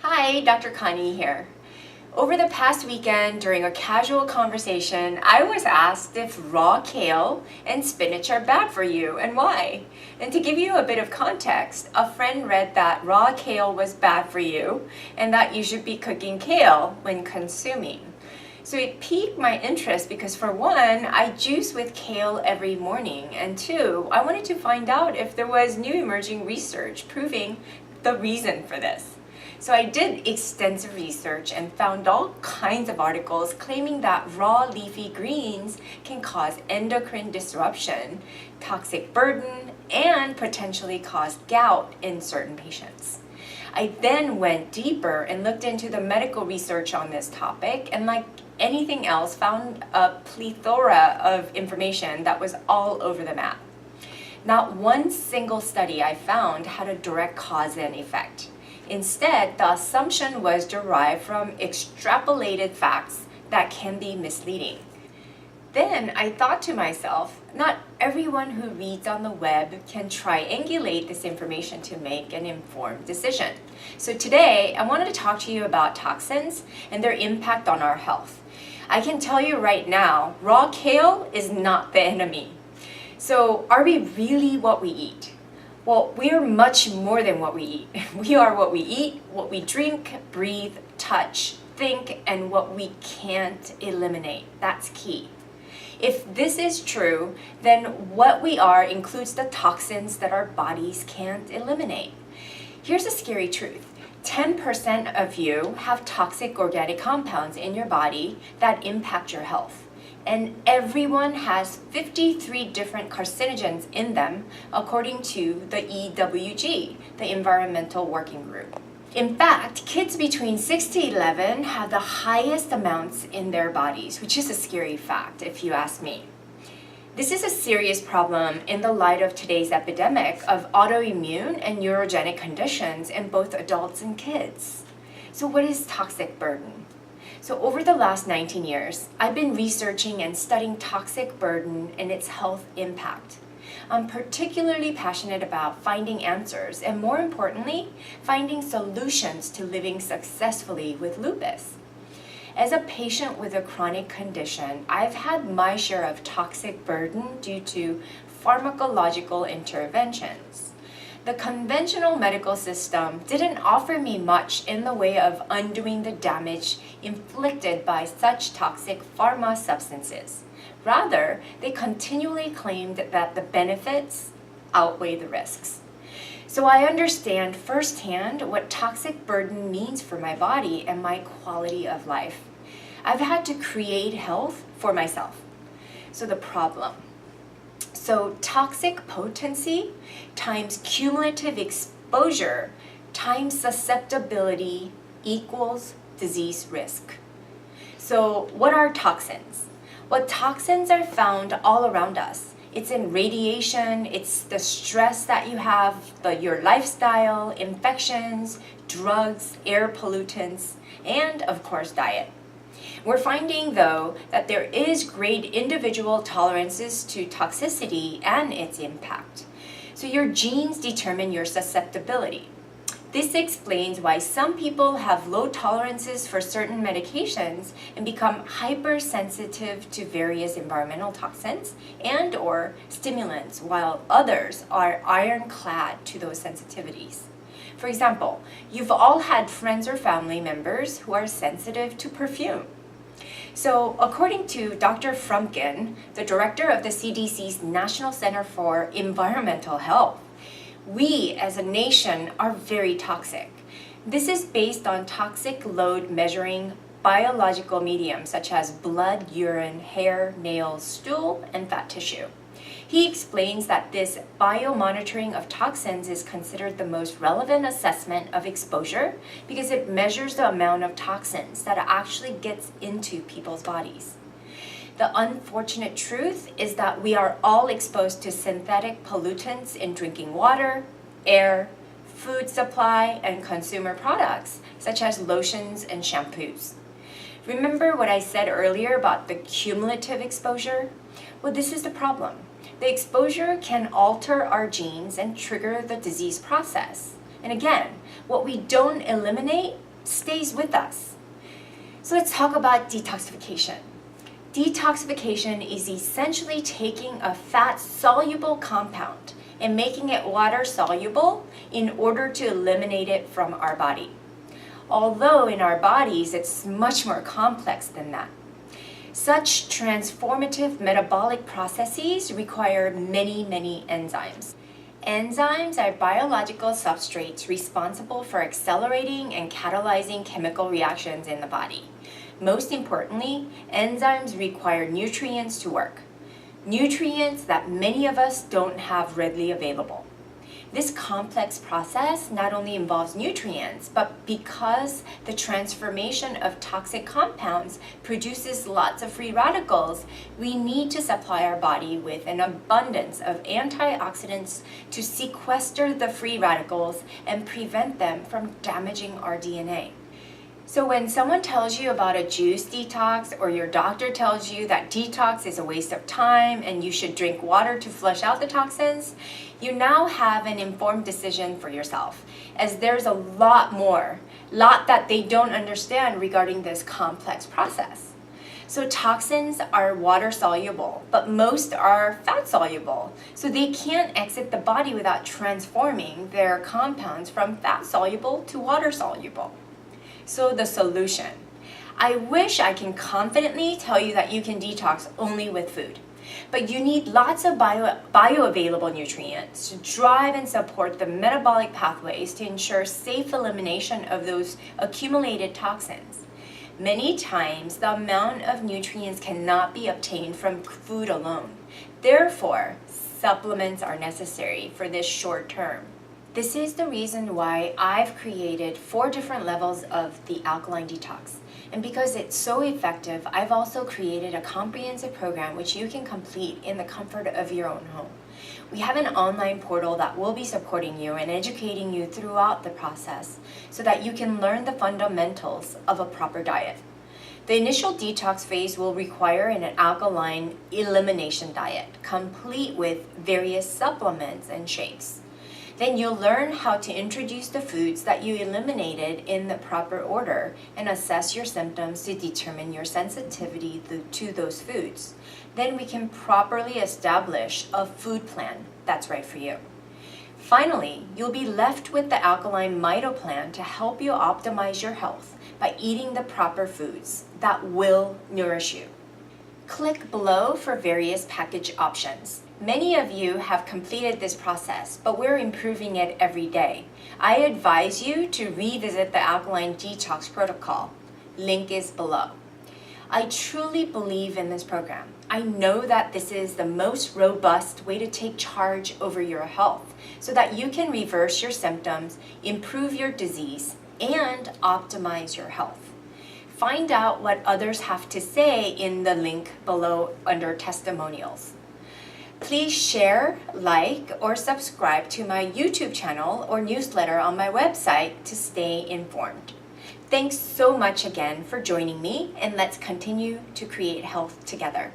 Hi, Dr. Connie here. Over the past weekend, during a casual conversation, I was asked if raw kale and spinach are bad for you and why. And to give you a bit of context, a friend read that raw kale was bad for you and that you should be cooking kale when consuming. So it piqued my interest because, for one, I juice with kale every morning, and two, I wanted to find out if there was new emerging research proving the reason for this. So I did extensive research and found all kinds of articles claiming that raw leafy greens can cause endocrine disruption, toxic burden, and potentially cause gout in certain patients. I then went deeper and looked into the medical research on this topic, and like anything else, found a plethora of information that was all over the map. Not one single study I found had a direct cause and effect. Instead, the assumption was derived from extrapolated facts that can be misleading. Then I thought to myself, not everyone who reads on the web can triangulate this information to make an informed decision. So today, I wanted to talk to you about toxins and their impact on our health. I can tell you right now, raw kale is not the enemy. So are we really what we eat? Well, we are much more than what we eat. We are what we eat, what we drink, breathe, touch, think, and what we can't eliminate. That's key. If this is true, then what we are includes the toxins that our bodies can't eliminate. Here's a scary truth. 10% of you have toxic organic compounds in your body that impact your health. And everyone has 53 different carcinogens in them, according to the EWG, the Environmental Working Group. In fact, kids between 6 to 11 have the highest amounts in their bodies, which is a scary fact, if you ask me. This is a serious problem in the light of today's epidemic of autoimmune and neurogenic conditions in both adults and kids. So what is toxic burden? So over the last 19 years, I've been researching and studying toxic burden and its health impact. I'm particularly passionate about finding answers and, more importantly, finding solutions to living successfully with lupus. As a patient with a chronic condition, I've had my share of toxic burden due to pharmacological interventions. The conventional medical system didn't offer me much in the way of undoing the damage inflicted by such toxic pharma substances. Rather, they continually claimed that the benefits outweigh the risks. So I understand firsthand what toxic burden means for my body and my quality of life. I've had to create health for myself. So the problem. So toxic potency times cumulative exposure times susceptibility equals disease risk. So what are toxins? Well, toxins are found all around us. It's in radiation, it's the stress that you have, your lifestyle, infections, drugs, air pollutants, and of course diet. We're finding, though, that there is great individual tolerances to toxicity and its impact. So your genes determine your susceptibility. This explains why some people have low tolerances for certain medications and become hypersensitive to various environmental toxins and or stimulants, while others are ironclad to those sensitivities. For example, you've all had friends or family members who are sensitive to perfume. So according to Dr. Frumkin, the director of the CDC's National Center for Environmental Health, we as a nation are very toxic. This is based on toxic load measuring biological mediums such as blood, urine, hair, nails, stool, and fat tissue. He explains that this biomonitoring of toxins is considered the most relevant assessment of exposure because it measures the amount of toxins that actually gets into people's bodies. The unfortunate truth is that we are all exposed to synthetic pollutants in drinking water, air, food supply, and consumer products, such as lotions and shampoos. Remember what I said earlier about the cumulative exposure? Well, this is the problem. The exposure can alter our genes and trigger the disease process. And again, what we don't eliminate stays with us. So let's talk about detoxification. Detoxification is essentially taking a fat-soluble compound and making it water-soluble in order to eliminate it from our body. Although in our bodies, it's much more complex than that. Such transformative metabolic processes require many enzymes. Enzymes are biological substrates responsible for accelerating and catalyzing chemical reactions in the body. Most importantly, enzymes require nutrients to work. Nutrients that many of us don't have readily available. This complex process not only involves nutrients, but because the transformation of toxic compounds produces lots of free radicals, we need to supply our body with an abundance of antioxidants to sequester the free radicals and prevent them from damaging our DNA. So when someone tells you about a juice detox, or your doctor tells you that detox is a waste of time and you should drink water to flush out the toxins, you now have an informed decision for yourself, as there's a lot that they don't understand regarding this complex process. So toxins are water soluble, but most are fat soluble. So they can't exit the body without transforming their compounds from fat soluble to water soluble. So the solution. I wish I can confidently tell you that you can detox only with food, but you need lots of bioavailable nutrients to drive and support the metabolic pathways to ensure safe elimination of those accumulated toxins. Many times, the amount of nutrients cannot be obtained from food alone. Therefore, supplements are necessary for this short term. This is the reason why I've created 4 different levels of the Alkaline Detox. And because it's so effective, I've also created a comprehensive program which you can complete in the comfort of your own home. We have an online portal that will be supporting you and educating you throughout the process so that you can learn the fundamentals of a proper diet. The initial detox phase will require an alkaline elimination diet, complete with various supplements and shakes. Then you'll learn how to introduce the foods that you eliminated in the proper order and assess your symptoms to determine your sensitivity to those foods. Then we can properly establish a food plan that's right for you. Finally, you'll be left with the Alkaline Mito Plan to help you optimize your health by eating the proper foods that will nourish you. Click below for various package options. Many of you have completed this process, but we're improving it every day. I advise you to revisit the Alkaline Detox protocol. Link is below. I truly believe in this program. I know that this is the most robust way to take charge over your health so that you can reverse your symptoms, improve your disease, and optimize your health. Find out what others have to say in the link below under testimonials. Please share, like, or subscribe to my YouTube channel or newsletter on my website to stay informed. Thanks so much again for joining me, and let's continue to create health together.